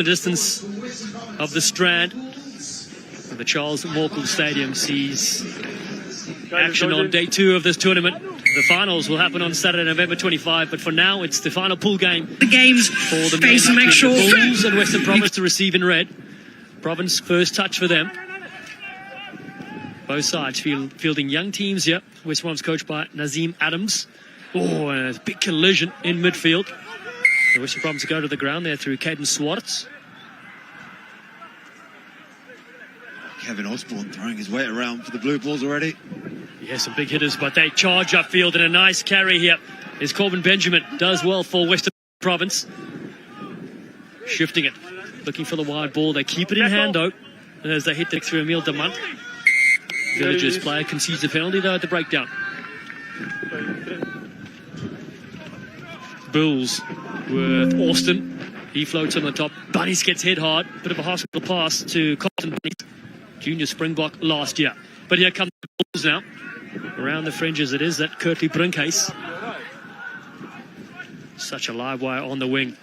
the distance of the Strand. The Charles Morkel Stadium sees action on day 2 of this tournament. The finals will happen on Saturday, November 25, but for now it's the final pool game. The game's for the face to make sure the Bulls and Western Province to receive in red. Province first touch for them. Both sides fielding young teams here. Western Province coached by Nazim Adams. Oh, and a big collision in midfield. The Western Province go to the ground there through Caden Swartz. Kevin Osborne throwing his weight around for the Blue Bulls already. Yeah, some big hitters, but they charge upfield, and a nice carry here is Corbin Benjamin. Does well for Western Province. Shifting it, looking for the wide ball. They keep it in hand, though, as they hit through Emil Demant. Villagers player concedes a penalty, though, at the breakdown. Bulls with Austin. He floats on the top. Bunnies gets hit hard. Bit of a hospital pass to Colton Bunnies, junior Springbok last year. But here come the Bulls now. Around the fringes it is, that Kurtley Brinkhuis. Such a live wire on the wing.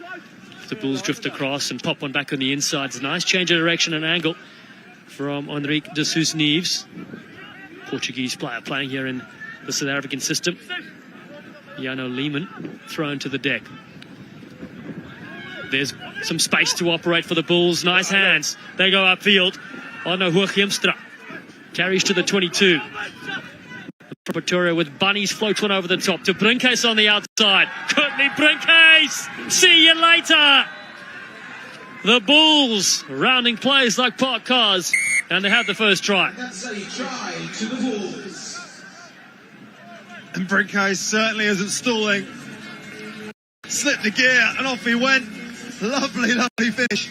The Bulls drift across and pop one back on the inside. It's a nice change of direction and angle from Henrique de Sous Neves. Portuguese player playing here in the South African system. Jano Lehman thrown to the deck. There's some space to operate for the Bulls. Nice hands. They go upfield. Arno Hoogheemstra carries to the 22. Pretoria with Bunnies floats one over the top to Brinkhuis on the outside. Kurtley Brinkhuis. See you later. The Bulls rounding plays like park cars, and they have the first try. That's a try to the Bulls. And Brinkhuis certainly isn't stalling. Slipped the gear and off he went. Lovely, lovely finish.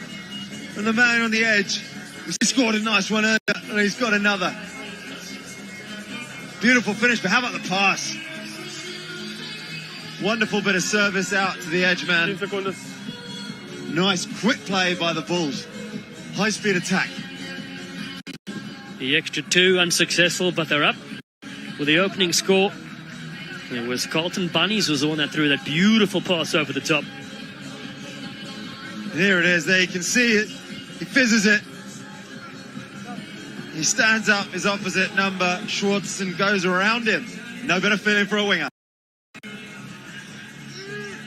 And the man on the edge, he scored a nice one earlier, and he's got another. Beautiful finish, but how about the pass? Wonderful bit of service out to the edge man. Nice quick play by the Bulls. High speed attack. The extra 2 unsuccessful, but they're up with the opening score. It was Carlton Bunnies was the one that threw that beautiful pass over the top. There it is, there you can see it. He fizzes it. He stands up his opposite number, Schwartz, and goes around him. No better feeling for a winger.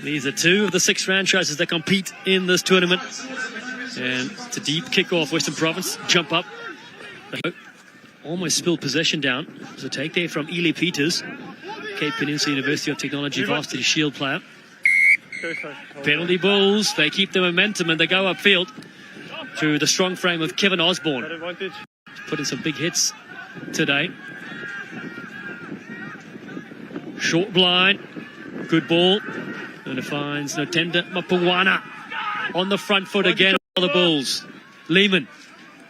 These are 2 of the 6 franchises that compete in this tournament. And it's a deep kickoff. Western Province jump up. Almost spilled possession down. There's a take there from Ely Peters, Cape Peninsula University of Technology varsity shield player. Penalty Bulls. They keep the momentum and they go upfield through the strong frame of Kevin Osborne. Put in some big hits today. Short blind. Good ball. And it finds Notenda Mapuana on the front foot again for the Bulls. Lehman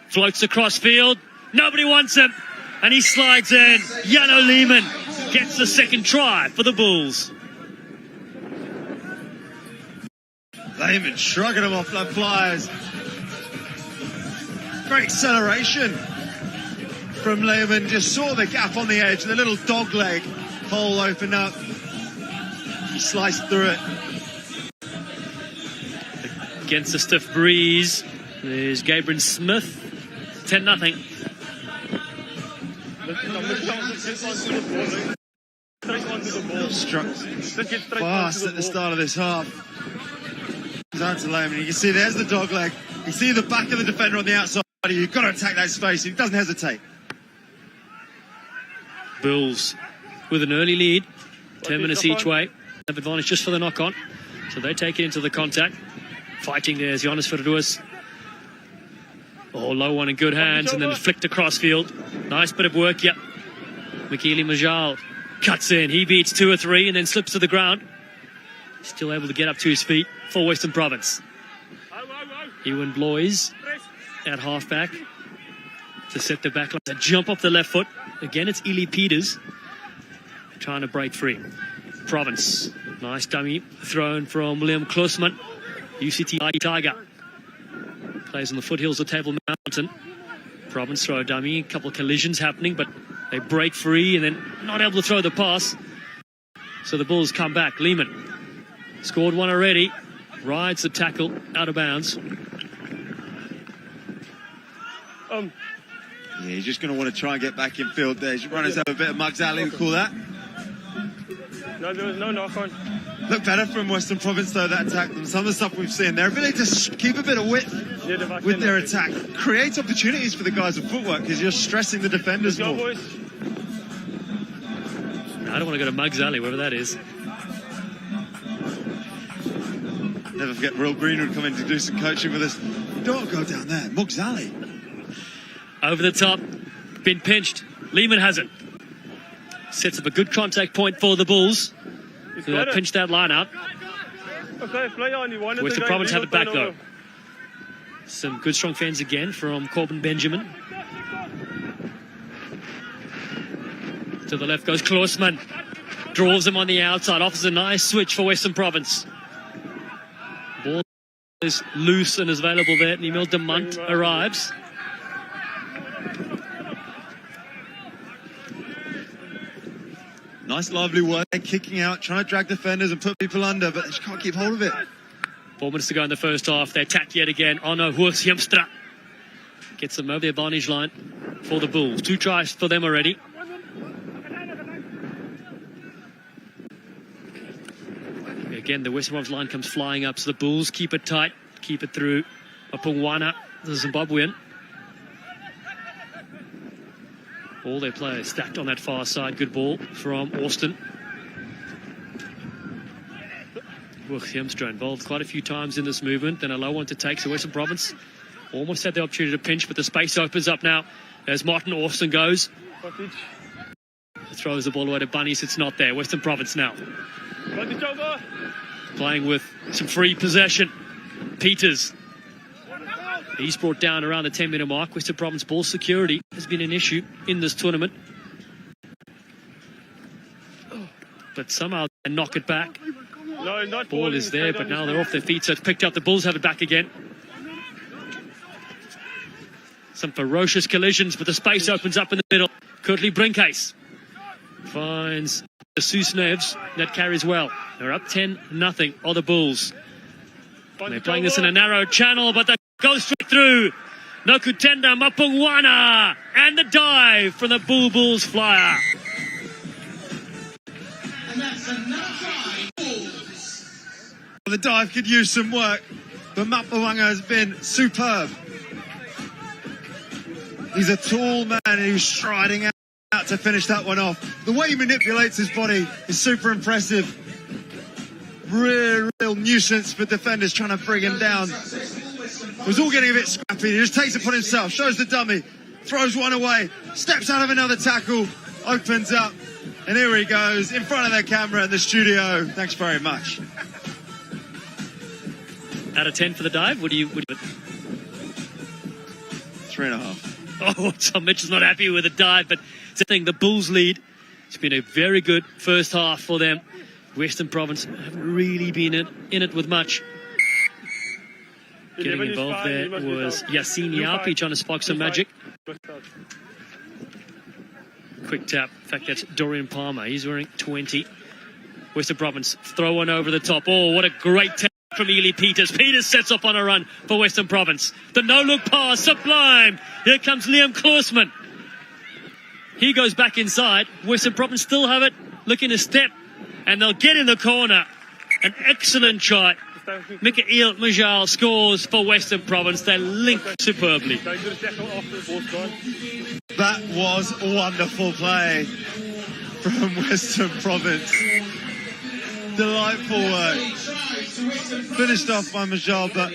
floats across field. Nobody wants him. And he slides in. Jano Lehman gets the second try for the Bulls. Lehman shrugging him off like flies. Great acceleration from Lehman. Just saw the gap on the edge. The little dog leg hole opened up. He sliced through it. Against the stiff breeze, there's Gabriel Smith. 10-0. Struck fast at the start of this half. Down to Lehman. You can see there's the dog leg. You see the back of the defender on the outside. You've got to attack that space. He doesn't hesitate. Bulls with an early lead. 10 minutes each way. Have advantage just for the knock-on. So they take it into the contact. Fighting there is Jonas Verdoes. Oh, low one in good hands and then flicked across field. Nice bit of work, yep. Mikili Majal cuts in. He beats 2 or 3 and then slips to the ground. Still able to get up to his feet for Western Province. Ewan Blois at halfback to set the back line. To jump off the left foot. Again, it's Ely Peters trying to break free. Province. Nice dummy thrown from William Kloosman. UCT Tiger. Plays on the foothills of Table Mountain. Province throw a dummy. A couple of collisions happening, but they break free and then not able to throw the pass. So the Bulls come back. Lehman scored one already. Rides the tackle out of bounds. Yeah, he's just going to want to try and get back in field there. He's run himself a bit of Mugs Alley, we call that. No, there was no knock on. Look better from Western Province, though, that attack. Some of the stuff we've seen, their ability to keep a bit of width with their attack creates opportunities for the guys with footwork because you're stressing the defenders more. Boys. I don't want to go to Mugs Alley, wherever that is. Never forget Will Greenwood coming to do some coaching with us. Don't go down there, Mugs Alley. Over the top, been pinched. Lehman has it. Sets up a good contact point for the Bulls. Pinch that line out. Western Province have it back though. Some good strong fans again from Corbin Benjamin. To the left goes Kloosman. Draws him on the outside. Offers a nice switch for Western Province. Ball is loose and is available there. Emil de Munt arrives. Nice, lively work, kicking out, trying to drag defenders and put people under, but they just can't keep hold of it. 4 minutes to go in the first half. They attack yet again. Ono Hursjemstra gets them over the advantage line for the Bulls. 2 tries for them already. Again, the Western Province line comes flying up, so the Bulls keep it tight, keep it through. Apungwana, the Zimbabwean. All their players stacked on that far side. Good ball from Austin. Hursjemstra involved quite a few times in this movement. Then a low one to take. So Western Province almost had the opportunity to pinch, but the space opens up now as Martin Austin goes. Throws the ball away to Bunnies. It's not there. Western Province now playing with some free possession. Peters. He's brought down around the 10-minute mark. Western Province ball security has been an issue in this tournament. But somehow they knock it back. No, Ball is there, but now they're off their feet, so it's picked up. The Bulls have it back again. Some ferocious collisions, but the space opens up in the middle. Kurtley Brinkhuis finds the Sousnevs. That carries well. They're up 10-0 on the Bulls. And they're playing this in a narrow channel, but they go straight through. Nokutenda Mapungwana and the dive from the Bulls flyer. And that's another try. The dive could use some work, but Mapungwana has been superb. He's a tall man who's striding out to finish that one off. The way he manipulates his body is super impressive. Real nuisance for defenders trying to bring him down. It was all getting a bit scrappy. He just takes it upon himself, shows the dummy, throws one away, steps out of another tackle, opens up, and here he goes in front of their camera in the studio. Thanks very much. Out of 10 for the dive, what do you 3.5. Oh, Tom Mitchell's not happy with the dive, but it's the thing, the Bulls lead. It's been a very good first half for them. Western Province haven't really been in it with much. Getting involved there was Yassine Yapi trying to spark some magic. Quick tap. In fact, that's Dorian Palmer. He's wearing 20. Western Province throw one over the top. Oh, what a great tap from Ely Peters. Peters sets off on a run for Western Province. The no-look pass, sublime. Here comes Liam Kloosman. He goes back inside. Western Province still have it. Looking to step. And they'll get in the corner. An excellent try. Mikael Majal scores for Western Province. They link superbly. That was a wonderful play from Western Province. Delightful work. Finished off by Majal, but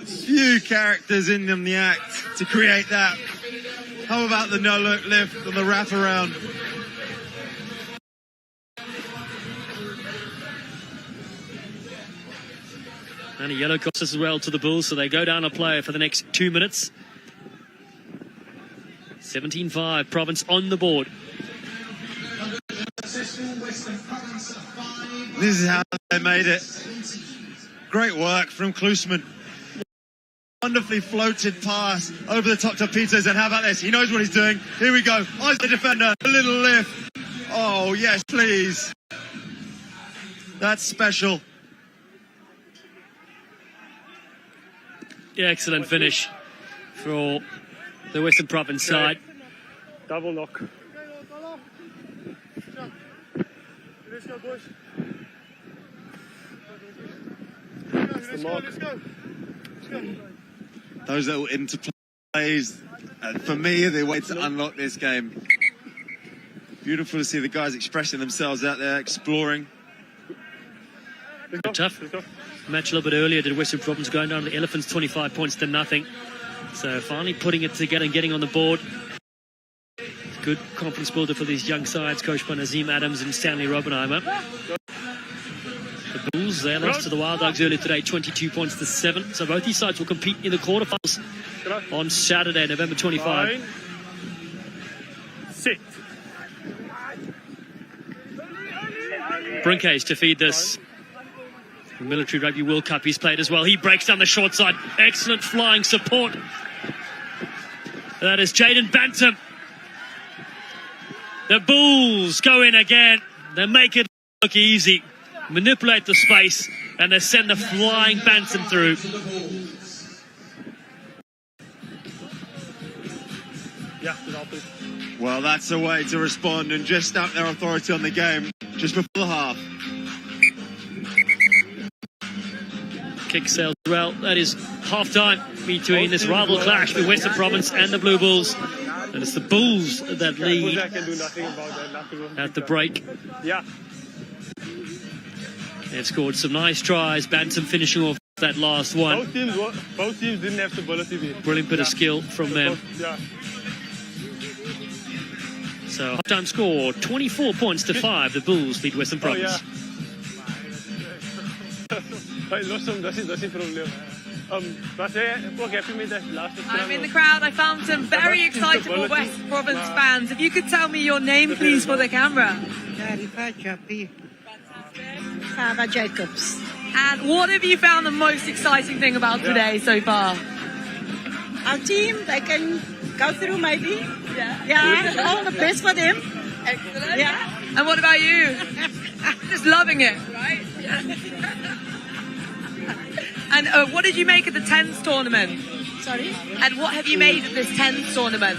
few characters in the act to create that. How about the no-look lift and the wraparound? And a yellow cost as well to the Bulls, so they go down a player for the next 2 minutes. 17-5, Province on the board. This is how they made it. Great work from Kloosman. Wonderfully floated pass over the top to Peters, and how about this? He knows what he's doing. Here we go. Eyes the defender. A little lift. Oh, yes, please. That's special. Yeah, excellent finish for the Western Province side. Double knock. Those little interplays, for me, are the way to unlock this game. Beautiful to see the guys expressing themselves out there, exploring. Tough match a little bit earlier. Did Western Province going down to the Elephants 25 points to nothing. So finally putting it together and getting on the board. Good confidence builder for these young sides, coached by Nazim Adams and Stanley Robbenheimer. The Bulls, they lost to the Wild Dogs earlier today, 22 points to 7. So both these sides will compete in the quarterfinals on Saturday, November 25. Sit. Brinkhays to feed this. The Military Rugby World Cup he's played as well. He breaks down the short side. Excellent flying support. That is Jaden Bantam. The Bulls go in again. They make it look easy. Manipulate the space. And they send the flying Bantam through. Yeah, Well, that's a way to respond and just stamp their authority on the game just before the half. Kick sails well. That is half-time between this rival clash between Western Province and the Blue Bulls. And it's the Bulls that lead at the break. Yeah. They've scored some nice tries. Bantam finishing off that last one. Both teams didn't have stability there. Brilliant bit of skill from them. Yeah. So half-time score, 24 points to 5. The Bulls lead Western Province. Dat is probleem. Was jij ook happy met de laatste I'm in the crowd. I found some very excitable West Province fans. If you could tell me your name, please, for the camera. Sarah Jacobs. And what have you found the most exciting thing about today so far? Our team, they can go through maybe. Yeah. Yeah, all the best for them. Excellent. Yeah. And what about you? Just loving it, right? And what did you make of the 10s tournament? Sorry? And what have you made of this 10s tournament?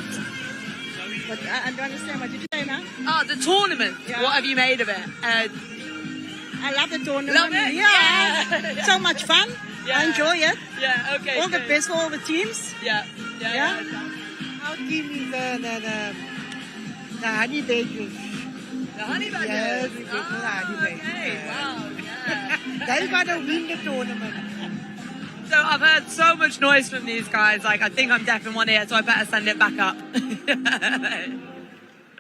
But I don't understand. What did you say now? Ah, the tournament. Yeah. What have you made of it? I love the tournament. Love it? Yeah. Yeah. So much fun. Yeah. I enjoy it. Yeah, okay. All the good. best for all the teams. Yeah. Yeah. Our team is the honey badgers. The honey badgers? Yes, we go for the honey badgers. Okay, wow, yeah. They gotta win the tournament. So I've heard so much noise from these guys, like I think I'm deaf in one ear, so I better send it back up.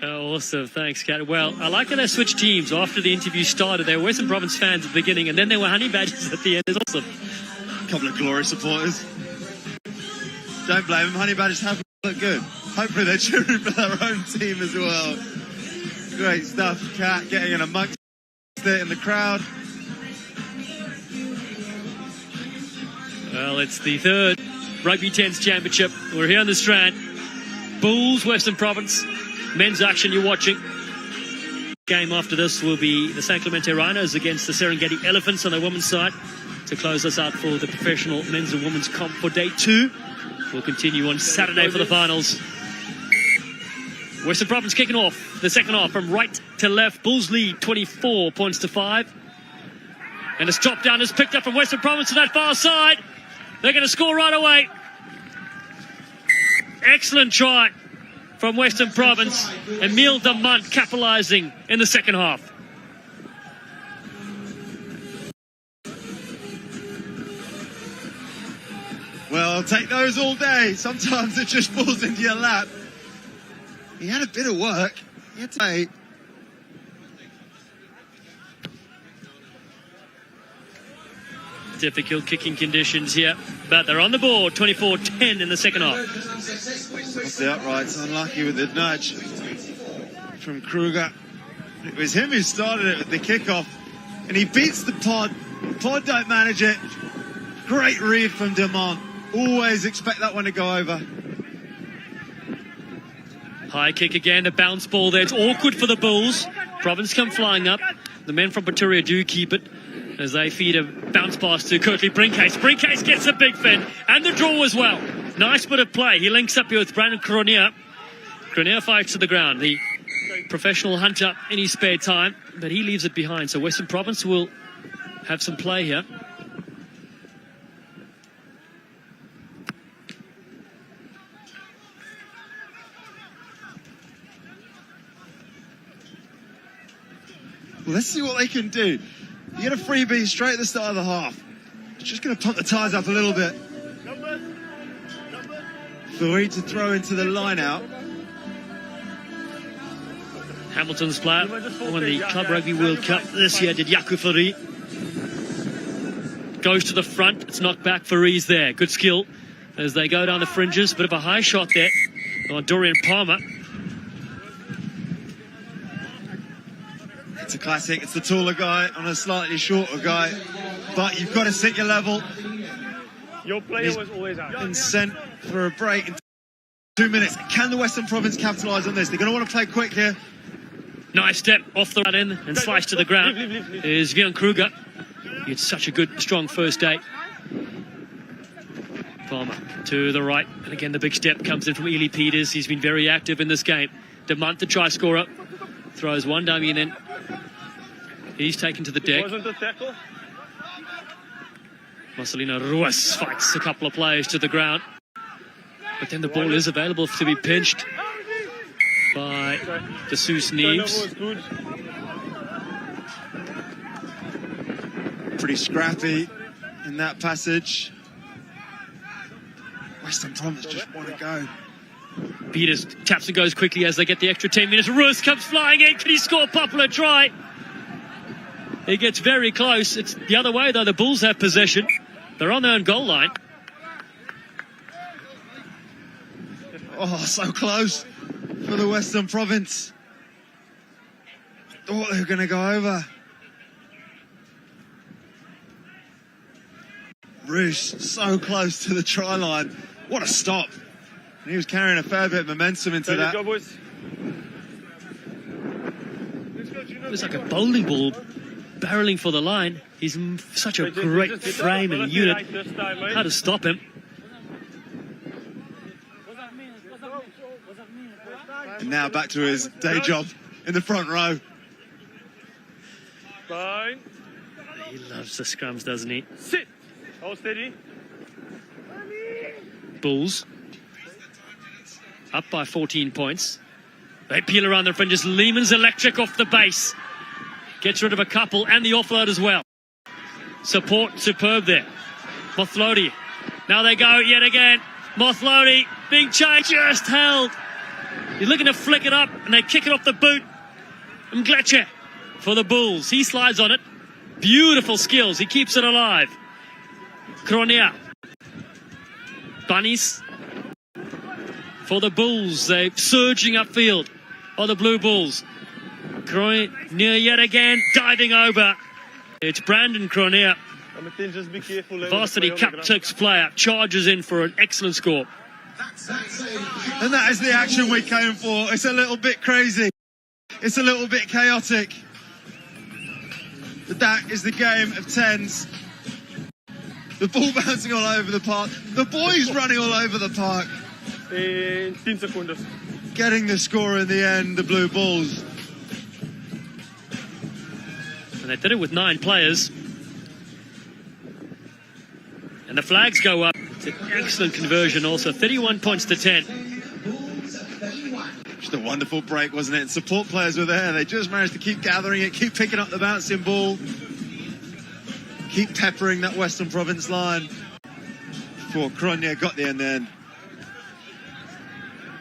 Awesome, thanks, Kat. Well, I like how they switched teams after the interview started. They were Western Province fans at the beginning, and then they were Honey Badgers at the end. It's awesome. A couple of glory supporters. Don't blame them. Honey Badgers have looked good. Hopefully they're cheering for their own team as well. Great stuff, Kat, getting in amongst it in the crowd. Well, it's the third Rugby 10s Championship. We're here on the Strand. Bulls, Western Province. Men's action you're watching. Game after this will be the San Clemente Rhinos against the Serengeti Elephants on the women's side to close us out for the professional men's and women's comp for day 2. We'll continue on Saturday for the finals. Western Province kicking off the second half from right to left. Bulls lead 24 points to 5. And a stop down is picked up from Western Province to that far side. They're going to score right away. Excellent try from Western Province. Emile Damant capitalising in the second half. Well, I'll take those all day. Sometimes it just falls into your lap. He had a bit of work. He had to wait. Difficult kicking conditions here, but they're on the board. 24-10 in the second half. Off the uprights, unlucky with the nudge from Kruger. It was him who started it at the kickoff, and he beats the pod. Pod don't manage it. Great read from Demont. Always expect that one to go over. High kick again, a bounce ball there. It's awkward for the Bulls. Province come flying up. The men from Pretoria do keep it as they feed a bounce pass to Kirtley Brinkcase. Brinkcase gets a big fin and the draw as well. Nice bit of play. He links up here with Brandon Cronea. Cronea fights to the ground. The professional hunter in his spare time, but he leaves it behind. So Western Province will have some play here. Well, let's see what they can do. You get a freebie straight at the start of the half. It's just going to pump the tyres up a little bit. Furi to throw into the line out. Hamilton's player won the Club Rugby World Cup this year, did Yaku Furi. Goes to the front, it's knocked back, Furi's there. Good skill as they go down the fringes. Bit of a high shot there on Dorian Palmer. It's a classic. It's the taller guy on a slightly shorter guy. But you've got to sit your level. Your player was always out. And sent for a break in 2 minutes. Can the Western Province capitalise on this? They're going to want to play quick here. Nice step off the right end and slice to the ground. Is Vian Kruger. He had such a good, strong first day. Palmer to the right. And again, the big step comes in from Ely Peters. He's been very active in this game. DeMont, the try scorer, throws one dummy and then he's taken to the deck. Wasn't a tackle. Marcelino Ruiz fights a couple of players to the ground. But then the ball is available to be pinched by DeSuze Neves. Pretty scrappy in that passage. Western Province just want to go. Peters taps and goes quickly as they get the extra 10 minutes. Ruiz comes flying in. Can he score? Popular try. He gets very close. It's the other way, though. The Bulls have possession. They're on their own goal line. Oh, so close for the Western Province. Thought they were going to go over. Roos, so close to the try line. What a stop. And he was carrying a fair bit of momentum into that. It's like a bowling ball barreling for the line. He's such a great frame and unit. How to stop him. And now back to his day job in the front row. Fine. He loves the scrums, doesn't he? Sit. Hold steady. Bulls up by 14 points. They peel around the fringes. Lehman's electric off the base. Gets rid of a couple and the offload as well. Support superb there. Mothlodi. Now they go yet again. Mothlodi being changed, just held. He's looking to flick it up and they kick it off the boot. Mgleche for the Bulls. He slides on it. Beautiful skills. He keeps it alive. Cronea. Bunnies for the Bulls. They're surging upfield. Oh, the Blue Bulls. Cronea yet again, diving over. It's Brandon Cronea. Just be careful. Varsity Cup Turks player charges in for an excellent score. And that is the action we came for. It's a little bit crazy. It's a little bit chaotic. But that is the game of tens. The ball bouncing all over the park. The boys running all over the park. In 10 seconds. Getting the score in the end, the Blue Bulls. And they did it with 9 players. And the flags go up. It's an excellent conversion also. 31 points to 10. Just a wonderful break, wasn't it? Support players were there. They just managed to keep gathering it, keep picking up the bouncing ball. Keep peppering that Western Province line. Before Cronea got the end then.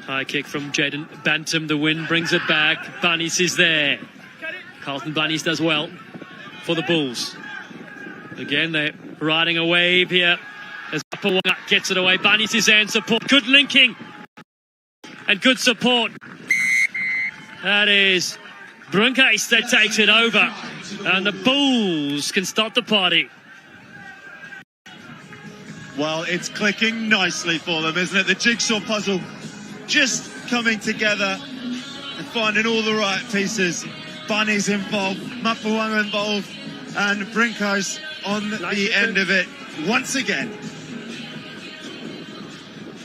High kick from Jaden Bantam. The win brings it back. Bunnies is there. Carlton Bunnies does well for the Bulls. Again, they're riding a wave here as Pawanga gets it away. Bunnies is there in support. Good linking and good support. That is Brunkais that takes it over. And the Bulls can start the party. Well, it's clicking nicely for them, isn't it? The jigsaw puzzle just coming together and finding all the right pieces. Bunnies involved, Mapuanga involved, and Brinkhouse on the end of it once again.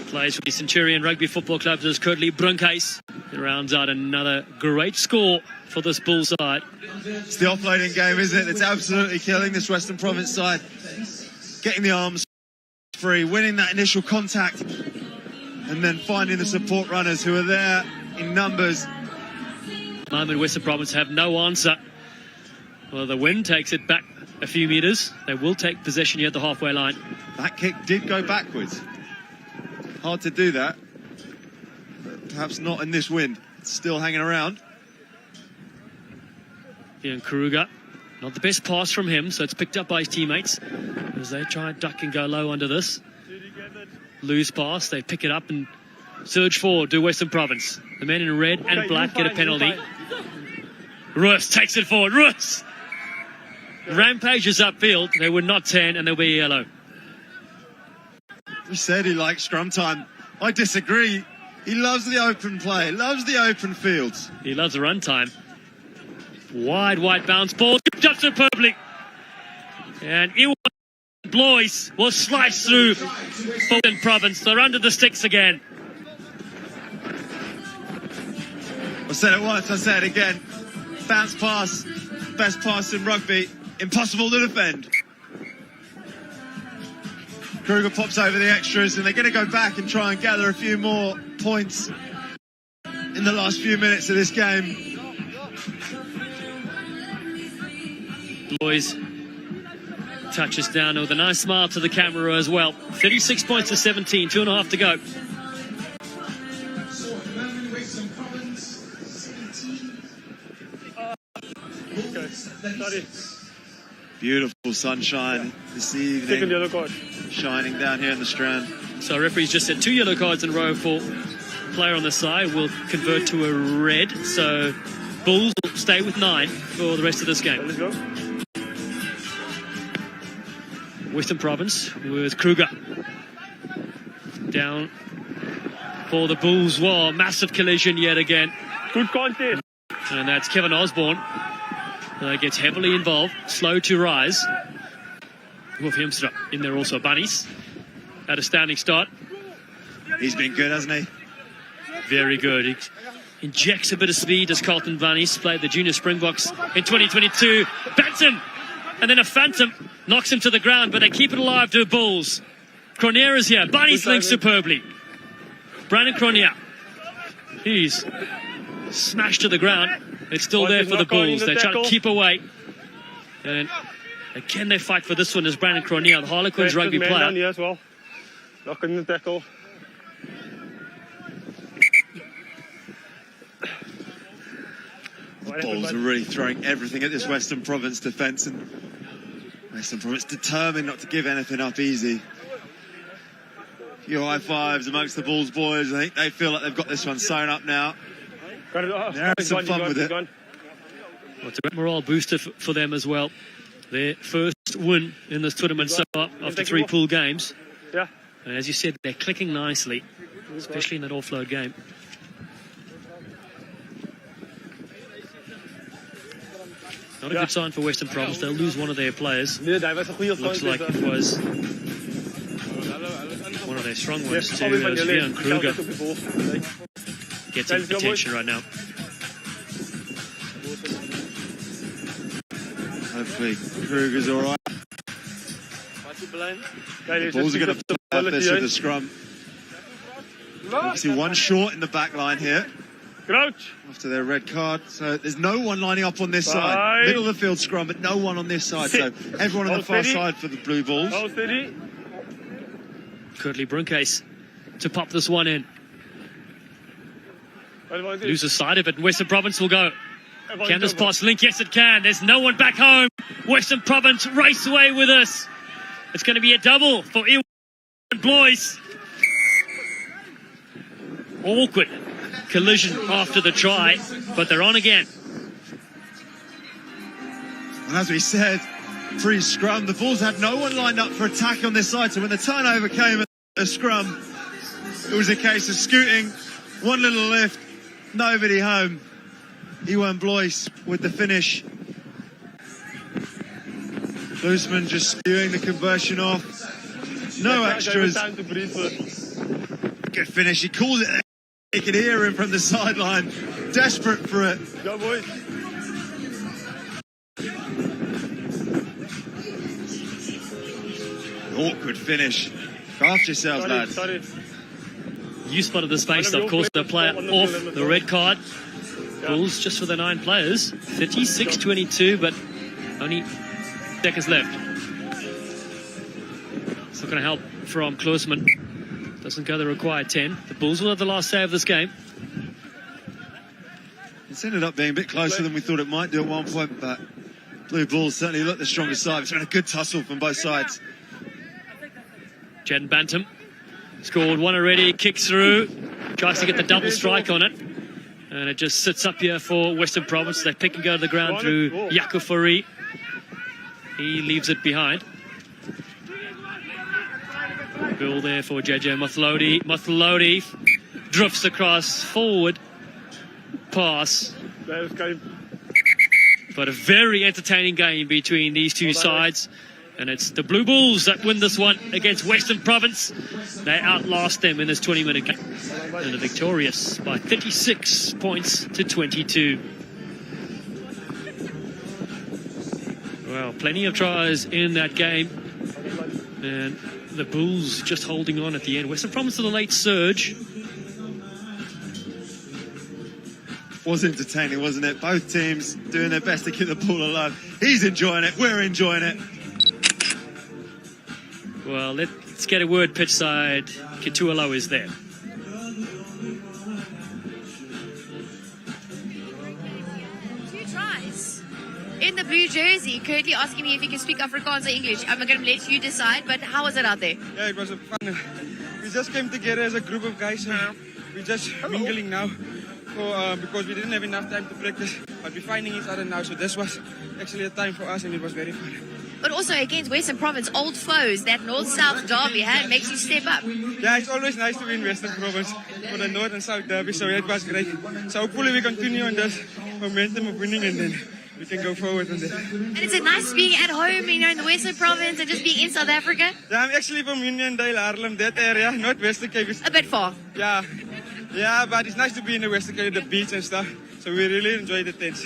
Plays for the Centurion Rugby Football Club as Curtly Brunkhuis. It rounds out another great score for this Bull side. It's the offloading game, isn't it? It's absolutely killing this Western Province side. Getting the arms free, winning that initial contact, and then finding the support runners who are there in numbers. Moment Western Province have no answer. Well, the wind takes it back a few metres. They will take possession here at the halfway line. That kick did go backwards. Hard to do that. But perhaps not in this wind. It's still hanging around. Ian Kruger. Not the best pass from him, so it's picked up by his teammates as they try and duck and go low under this. Loose pass, they pick it up and surge forward to Western Province. The men in red and black get a penalty. Roos takes it forward. Roos rampages upfield. They were not 10 and they'll be yellow. He said he likes scrum time. I disagree. He loves the open play, loves the open fields. He loves the run time. Wide bounce ball, just superbly. And Iwan Blois will slice through Western Province. They're under the sticks again. I said it once, I said it again. Bounce pass, best pass in rugby, impossible to defend. Kruger pops over the extras and they're going to go back and try and gather a few more points in the last few minutes of this game. Blois touches down with a nice smile to the camera as well. 36 points to 17, 2.5 to go. Beautiful sunshine this evening, shining down here in the Strand. So referees just said 2 yellow cards in a row for player on the side will convert to a red. So Bulls will stay with 9 for the rest of this game. Let's go. Western Province with Kruger. Down for the Bulls. Wow, massive collision yet again. Good contest. And that's Kevin Osborne. Gets heavily involved. Slow to rise. With Hemstra in there also. Bunnies at a standing start. He's been good, hasn't he? Very good. He injects a bit of speed as Carlton Bunnies played the Junior Springboks in 2022. Bats him! And then a phantom knocks him to the ground, but they keep it alive to the Bulls. Cronier is here. Bunnies links superbly. Brandon Cronier. He's smashed to the ground. It's still there for the Bulls. They try to keep away. And again, they fight for this one as Brandon Cronier, the Harlequins rugby player. Down here as well. Knocking the tackle. The Bulls are really throwing everything at this Western Province defence, and Western Province determined not to give anything up easy. A few high fives amongst the Bulls boys. I think they feel like they've got this one sewn up now. They're having some fun with it. Well, it's a great morale booster for them as well. Their first win in this tournament so far after 3 pool games. Yeah. And as you said, they're clicking nicely, especially in that offload game. Not a good sign for Western Province. They'll lose one of their players. Looks like it was one of their strong ones too, as Leon Kruger gets in attention right now. Hopefully Kruger's all right. The Bulls are going to play this with the scrum. Obviously one short in the back line here. Crouch. After their red card. So there's no one lining up on this side. Middle of the field scrum, but no one on this side. So everyone on the far side for the Blue Bulls. Curtly Brunkhuis to pop this one in. Loses sight of it, and Western Province will go. Can this pass link? Yes, it can. There's no one back home. Western Province race away with us. It's going to be a double for Iwan Blois. Awkward collision after the try, but they're on again. And as we said, pre-scrum, the Bulls had no one lined up for attack on this side. So when the turnover came at the scrum, it was a case of scooting, one little lift, nobody home. Iwan Blois with the finish. Loosman just spewing the conversion off. No extras. good finish. He called it. You could hear him from the sideline, desperate for it. Go, boys. Awkward finish. Craft yourselves, lads. Sorry. You spotted the space, of course, the player off the red card. Bulls just for the 9 players. 36-22, but only seconds left. It's not going to help from Kloosman. Doesn't go the required 10. The Bulls will have the last say of this game. It's ended up being a bit closer than we thought it might do at one point, but Blue Bulls certainly look the stronger side. It's been a good tussle from both sides. Jen Bantam scored one already, kicks through, tries to get the double strike on it. And it just sits up here for Western Province. They pick and go to the ground through Yakufari. He leaves it behind. Bill there for JJ Mathlodi. Mathlodi drifts across, forward pass. But a very entertaining game between these two sides. And it's the Blue Bulls that win this one against Western Province. They outlast them in this 20-minute game. And are victorious by 36 points to 22. Well, plenty of tries in that game. And the Bulls just holding on at the end. Western Province to the late surge. Was entertaining, wasn't it? Both teams doing their best to keep the ball alive. He's enjoying it. We're enjoying it. Well, let's get a word pitch side. Kitualo is there. 2 tries. In the blue jersey, currently asking me if you can speak Afrikaans or English. I'm going to let you decide, but how was it out there? Yeah, it was fun. We just came together as a group of guys. We're just mingling now because we didn't have enough time to practice. But we're finding each other now, so this was actually a time for us and it was very fun. But also against Western Province, old foes, that North-South derby makes you step up. Yeah, it's always nice to win Western Province for the North and South derby, so it was great. So hopefully we continue on this momentum of winning and then we can go forward on that. And is it nice being at home, in the Western Province and just being in South Africa? Yeah, I'm actually from Uniondale, Haarlem, that area, not Western Cape. A bit far. Yeah, but it's nice to be in the Western Cape, the beach and stuff, so we really enjoy the tents.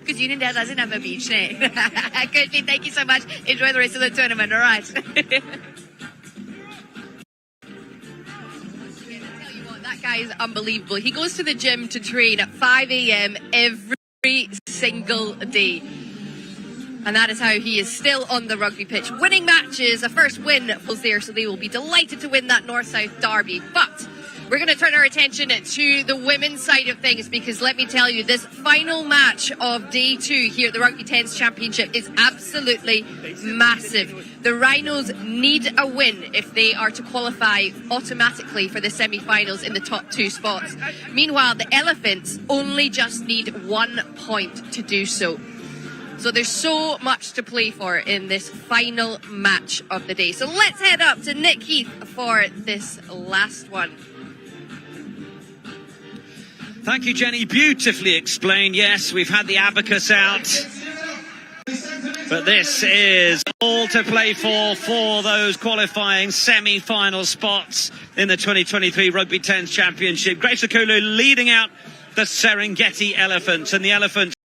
Because Uniondale doesn't have a beach, eh? Kirtley, thank you so much. Enjoy the rest of the tournament, all right? That guy is unbelievable. He goes to the gym to train at 5 a.m. every single day. And that is how he is still on the rugby pitch. Winning matches, a first win was there, so they will be delighted to win that North-South derby. But we're going to turn our attention to the women's side of things because let me tell you, this final match of day 2 here at the Rugby 10s Championship is absolutely massive. The Rhinos need a win if they are to qualify automatically for the semi-finals in the top 2 spots. Meanwhile, the Elephants only just need 1 point to do so. So there's so much to play for in this final match of the day. So let's head up to Nick Heath for this last one. Thank you, Jenny. Beautifully explained. Yes, we've had the abacus out. But this is all to play for those qualifying semi-final spots in the 2023 Rugby 10s Championship. Grace Okulu leading out the Serengeti Elephants, and the Elephants